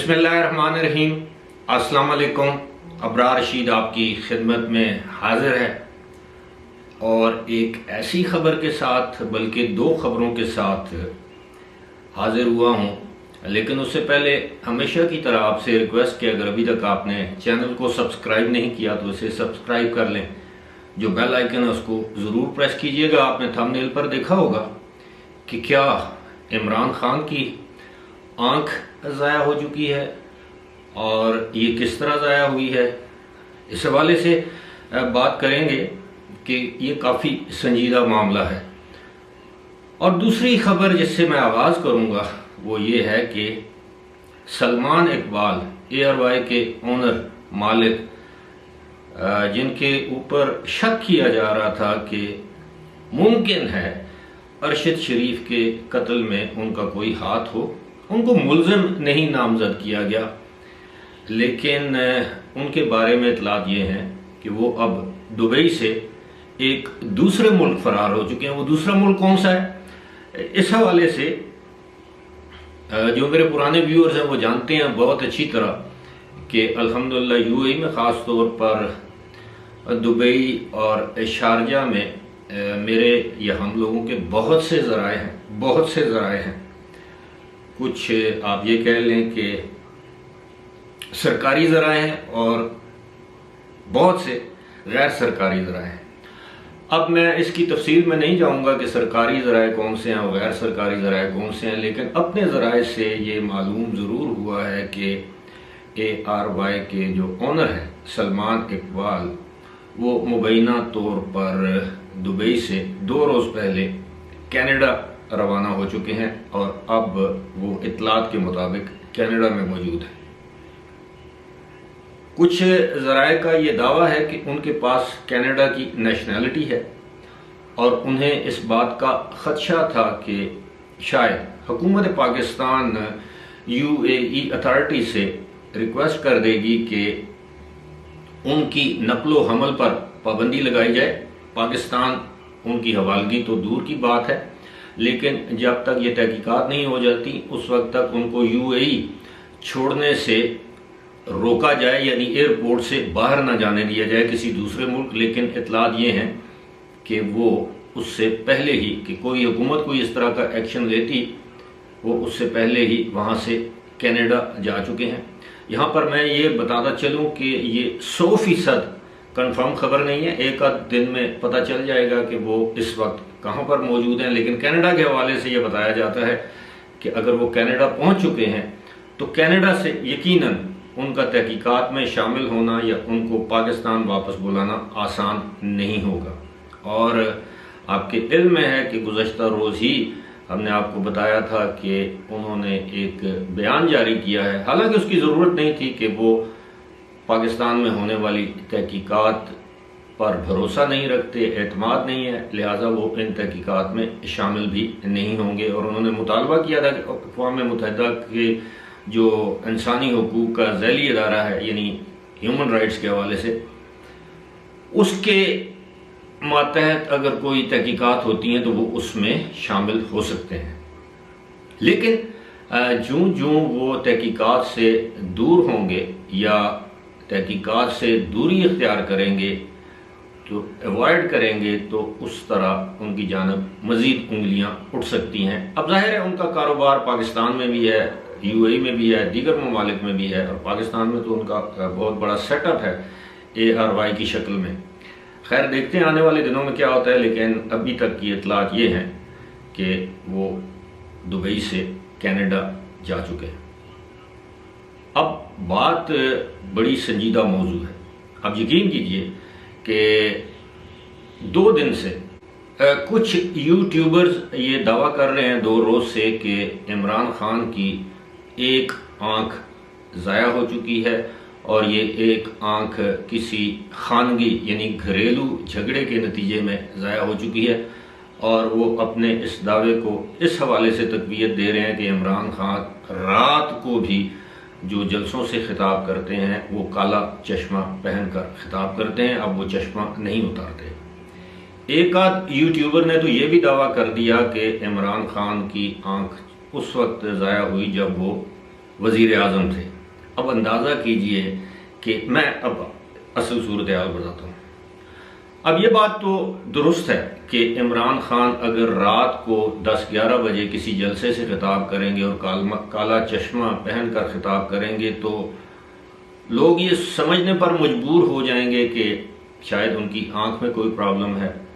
बिस्मिल्लाहिर्रहमानिर्रहीम। अस्सलाम वालेकुम। अबरार रशीद आपकी खिदमत में हाजिर है और एक ऐसी खबर के साथ, बल्कि दो खबरों के साथ हाजिर हुआ हूँ। लेकिन उससे पहले हमेशा की तरह आपसे रिक्वेस्ट कि अगर अभी तक आपने चैनल को सब्सक्राइब नहीं किया तो इसे सब्सक्राइब कर लें। जो बेल आइकन है उसको ज़रूर प्रेस कीजिएगा। आपने थंबनेल पर देखा होगा कि क्या इमरान खान की आंख ज़ाया हो चुकी है और ये किस तरह ज़ाया हुई है, इस हवाले से बात करेंगे कि ये काफ़ी संजीदा मामला है। और दूसरी खबर जिससे मैं आगाज़ करूँगा वो ये है कि सलमान इकबाल एयरवाई के ओनर मालिक, जिनके ऊपर शक किया जा रहा था कि मुमकिन है अरशद शरीफ के कत्ल में उनका कोई हाथ हो, उनको मुल्ज़िम नहीं नामजद किया गया। लेकिन उनके बारे में इतलात ये हैं कि वो अब दुबई से एक दूसरे मुल्क फरार हो चुके हैं। वो दूसरा मुल्क कौन सा है, इस हवाले से जो मेरे पुराने व्यूअर्स हैं वो जानते हैं बहुत अच्छी तरह कि अल्हम्दुलिल्लाह यूएई में ख़ास तौर पर दुबई और शारजा में मेरे या हम लोगों के बहुत से ज़राए हैं। कुछ आप ये कह लें कि सरकारी ज़राए हैं और बहुत से गैर सरकारी ज़राए हैं। अब मैं इसकी तफसील में नहीं जाऊंगा कि सरकारी ज़राए कौन से हैं और गैर सरकारी ज़राए कौन से हैं, लेकिन अपने ज़राए से ये मालूम ज़रूर हुआ है कि ARY के जो ओनर है सलमान इकबाल, वो मुबैना तौर पर दुबई से 2 रोज़ पहले कनाडा रवाना हो चुके हैं और अब वो इतलात के मुताबिक कनाडा में मौजूद है। कुछ ज़राए का ये दावा है कि उनके पास कनाडा की नेशनैलिटी है और उन्हें इस बात का ख़दशा था कि शायद हुकूमत पाकिस्तान UAE अथॉरिटी से रिक्वेस्ट कर देगी कि उनकी नकलो हमल पर पाबंदी लगाई जाए। पाकिस्तान उनकी हवालगी तो दूर की बात है, लेकिन जब तक ये तहकीकात नहीं हो जाती उस वक्त तक उनको UAE छोड़ने से रोका जाए, यानी एयरपोर्ट से बाहर ना जाने दिया जाए किसी दूसरे मुल्क। लेकिन इतलात ये हैं कि वो उससे पहले ही कि कोई हुकूमत कोई इस तरह का एक्शन लेती, वो उससे पहले ही वहाँ से कनाडा जा चुके हैं। यहाँ पर मैं ये बताता चलूँ कि ये 100% कंफर्म खबर नहीं है। एक आध दिन में पता चल जाएगा कि वो इस वक्त कहाँ पर मौजूद हैं। लेकिन कनाडा के हवाले से ये बताया जाता है कि अगर वो कनाडा पहुँच चुके हैं तो कनाडा से यकीनन उनका तहकीकात में शामिल होना या उनको पाकिस्तान वापस बुलाना आसान नहीं होगा। और आपके इल्म में है कि गुज़श्ता रोज़ ही हमने आपको बताया था कि उन्होंने एक बयान जारी किया है। हालांकि उसकी ज़रूरत नहीं थी कि वो पाकिस्तान में होने वाली तहकीकात पर भरोसा नहीं रखते, एतमाद नहीं है, लिहाजा वो इन तहकीकात में शामिल भी नहीं होंगे। और उन्होंने मुतालबा किया था कि अक़वाम मुत्तहिदा के जो इंसानी हुकूक का ज़ैली इदारा है, यानी ह्यूमन राइट्स के हवाले से, उसके मातहत अगर कोई तहकीकात होती हैं तो वो उसमें शामिल हो सकते हैं। लेकिन जूँ जूँ वो तहकीकात से दूर होंगे या तहकीकात से दूरी इख्तियार करेंगे तो अवॉइड करेंगे, तो उस तरह उनकी जानब मज़ीद उंगलियां उठ सकती हैं। अब जाहिर है उनका कारोबार पाकिस्तान में भी है, UAE में भी है, दीगर ममालिक में भी है, और पाकिस्तान में तो उनका बहुत बड़ा सेटअप है ARY की शक्ल में। खैर देखते हैं आने वाले दिनों में क्या होता है, लेकिन अभी तक की इतलात ये हैं कि वो दुबई से कनाडा जा चुके हैं। अब बात बड़ी संजीदा मौजू है। अब यकीन कीजिए कि 2 दिन से कुछ यूट्यूबर्स ये दावा कर रहे हैं 2 रोज़ से कि इमरान खान की एक आंख ज़ाया हो चुकी है और ये एक आंख किसी खानगी यानी घरेलू झगड़े के नतीजे में ज़ाया हो चुकी है। और वो अपने इस दावे को इस हवाले से तक़वियत दे रहे हैं कि इमरान खान रात को भी जो जलसों से खिताब करते हैं वो काला चश्मा पहनकर खिताब करते हैं, अब वो चश्मा नहीं उतारते। एक आध यूट्यूबर ने तो ये भी दावा कर दिया कि इमरान खान की आंख उस वक्त ज़ाया हुई जब वो वज़ीर आज़म थे। अब अंदाज़ा कीजिए कि मैं अब असल सूरत हाल बताता हूँ। अब ये बात तो दुरुस्त है कि इमरान खान अगर रात को 10-11 बजे किसी जलसे से खिताब करेंगे और काला चश्मा पहनकर खिताब करेंगे तो लोग ये समझने पर मजबूर हो जाएंगे कि शायद उनकी आंख में कोई प्रॉब्लम है,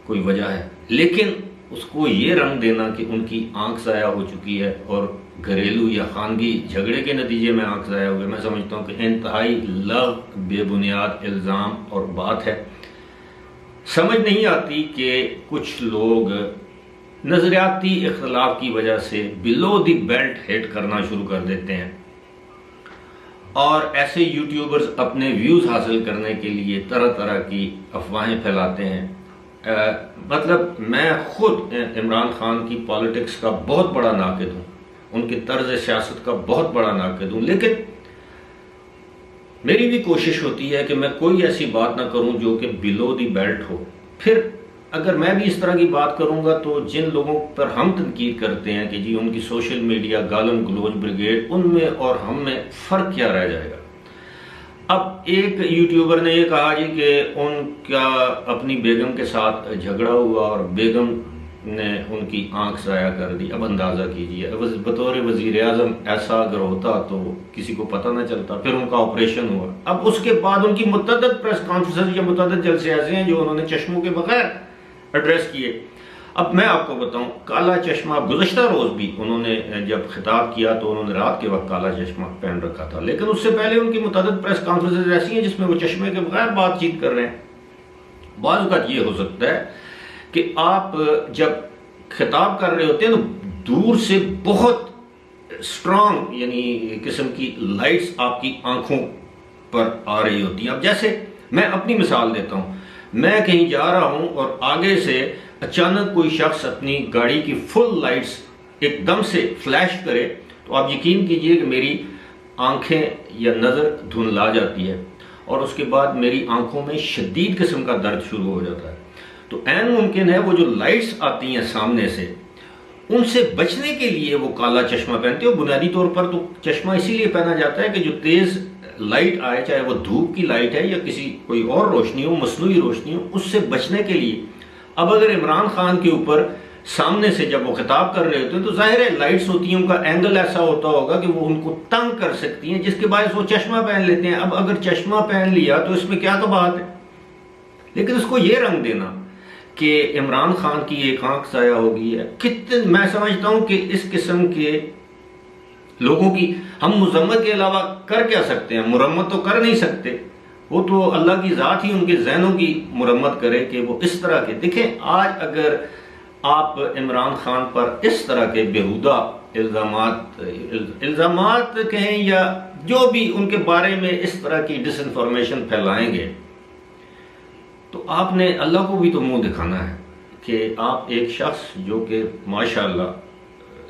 कोई वजह है। लेकिन उसको ये रंग देना कि उनकी आंख ज़ाया हो चुकी है और घरेलू या खानगी झगड़े के नतीजे में आंख ज़ाया हो गई, मैं समझता हूँ कि इंतहाई लग बेबुनियाद इल्ज़ाम और बात है। समझ नहीं आती कि कुछ लोग नज़रियाती इख्तलाफ की वजह से बिलो द बेल्ट हिट करना शुरू कर देते हैं और ऐसे यूट्यूबर्स अपने व्यूज़ हासिल करने के लिए तरह तरह की अफवाहें फैलाते हैं। मतलब मैं खुद इमरान खान की पॉलिटिक्स का बहुत बड़ा नाक़िद हूँ, उनके तर्ज सियासत का बहुत बड़ा नाक़िद हूँ, लेकिन मेरी भी कोशिश होती है कि मैं कोई ऐसी बात ना करूं जो कि बिलो दी बेल्ट हो। फिर अगर मैं भी इस तरह की बात करूंगा तो जिन लोगों पर हम तनकीद करते हैं कि जी उनकी सोशल मीडिया गालम गलोच ब्रिगेड, उनमें और हम में फ़र्क क्या रह जाएगा। अब एक यूट्यूबर ने ये कहा जी कि उनका अपनी बेगम के साथ झगड़ा हुआ और बेगम ने उनकी आंख ज़ाया कर दी। अब अंदाज़ा कीजिए, बतौर वज़ीर आज़म ऐसा अगर होता तो किसी को पता ना चलता। फिर उनका ऑपरेशन हुआ। अब उसके बाद उनकी मुतअद्दिद प्रेस कॉन्फ्रेंस या मुतअद्दिद जलसे ऐसे हैं जो उन्होंने चश्मों के बगैर एड्रेस किए। अब मैं आपको बताऊं, काला चश्मा गुज़श्ता रोज़ भी उन्होंने जब खिताब किया तो उन्होंने रात के वक्त काला चश्मा पहन रखा था, लेकिन उससे पहले उनकी मुतअद्दिद प्रेस कॉन्फ्रेंस ऐसी हैं जिसमें वो चश्मे के बगैर बातचीत कर रहे हैं। बाज़ औक़ात ये हो सकता है कि आप जब खिताब कर रहे होते हैं तो दूर से बहुत स्ट्रांग यानी किस्म की लाइट्स आपकी आंखों पर आ रही होती हैं। अब जैसे मैं अपनी मिसाल देता हूं, मैं कहीं जा रहा हूं और आगे से अचानक कोई शख्स अपनी गाड़ी की फुल लाइट्स एकदम से फ्लैश करे तो आप यकीन कीजिए कि मेरी आंखें या नज़र धुंधला जाती है और उसके बाद मेरी आंखों में शदीद किस्म का दर्द शुरू हो जाता है। तो ऐन मुमकिन है वो जो लाइट्स आती हैं सामने से, उनसे बचने के लिए वो काला चश्मा पहनते हो। बुनियादी तौर पर तो चश्मा इसीलिए पहना जाता है कि जो तेज़ लाइट आए, चाहे वो धूप की लाइट है या किसी कोई और रोशनी हो, मसनूई रोशनी हो, उससे बचने के लिए। अब अगर इमरान खान के ऊपर सामने से जब वो खिताब कर रहे होते हैं तो जाहिर है लाइट्स होती हैं, उनका एंगल ऐसा होता होगा कि वो उनको तंग कर सकती हैं, जिसके बायस वो चश्मा पहन लेते हैं। अब अगर चश्मा पहन लिया तो इसमें क्या कबाहत है, लेकिन उसको ये रंग देना कि इमरान खान की एक आंख ज़ाया हो गई है। कितने मैं समझता हूं कि इस किस्म के लोगों की हम मुजम्मत के अलावा कर क्या सकते हैं, मुरम्मत तो कर नहीं सकते। वो तो अल्लाह की ज़ात ही उनके जहनों की मुरम्मत करे कि वो इस तरह के देखें। आज अगर आप इमरान खान पर इस तरह के बेहुदा इल्ज़ामात कहें या जो भी उनके बारे में इस तरह की डिसइंफॉर्मेशन फैलाएंगे तो आपने अल्लाह को भी तो मुंह दिखाना है कि आप एक शख्स जो कि माशाअल्लाह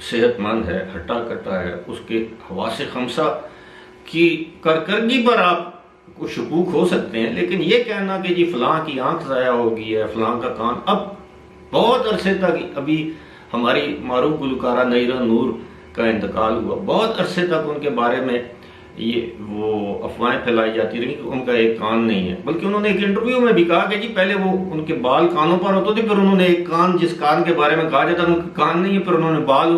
सेहतमंद है, हट्टा कट्टा है, उसके हवासे खमसा की करकरगी पर आप को शकूक हो सकते हैं, लेकिन ये कहना कि जी फलां की आंख ज़ाया हो गई है, फलां का कान। अब बहुत अरसे तक अभी हमारी मारूफ गुलकारा नईरा नूर का इंतकाल हुआ, बहुत अरसे तक उनके बारे में ये वो अफवाहें फैलाई जाती रही कि उनका एक कान नहीं है। बल्कि उन्होंने एक इंटरव्यू में भी कहा कि जी पहले वो उनके बाल कानों पर होते थे, फिर उन्होंने एक कान, जिस कान के बारे में कहा जाता है उनका कान नहीं है, फिर उन्होंने बाल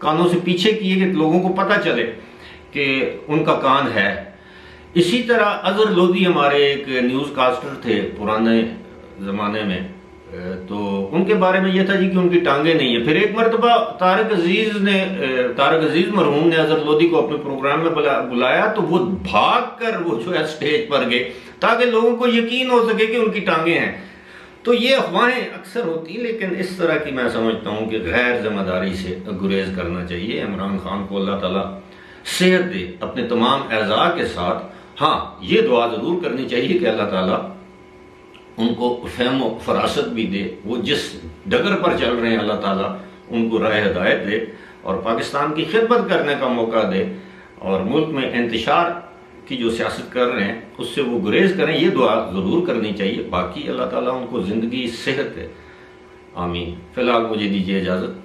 कानों से पीछे किए कि लोगों को पता चले कि उनका कान है। इसी तरह अजहर लोधी हमारे एक न्यूज़ कास्टर थे पुराने ज़माने में, तो उनके बारे में यह था जी कि उनकी टांगे नहीं है। फिर एक मरतबा तारक अजीज मरहूम ने अजहर लोधी को अपने प्रोग्राम में बुलाया तो वो भाग कर वो जो है स्टेज पर गए ताकि लोगों को यकीन हो सके कि उनकी टांगे हैं। तो ये अफवाहें अक्सर होती, लेकिन इस तरह की मैं समझता हूँ कि गैर जिम्मेदारी से गुरेज करना चाहिए। इमरान खान को अल्लाह ताला सेहत दे अपने तमाम एज़ा के साथ। हाँ, ये दुआ ज़रूर करनी चाहिए कि अल्लाह ताला उनको फ़हम व फरासत भी दे, वो जिस डगर पर चल रहे हैं अल्लाह ताला उनको राह हिदायत दे और पाकिस्तान की खिदमत करने का मौका दे और मुल्क में इंतशार की जो सियासत कर रहे हैं उससे वो गुरेज करें। ये दुआ ज़रूर करनी चाहिए। बाकी अल्लाह ताला उनको ज़िंदगी सेहत दे, आमीन। फ़िलहाल मुझे दीजिए इजाज़त।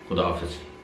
खुदा हाफ़िज़।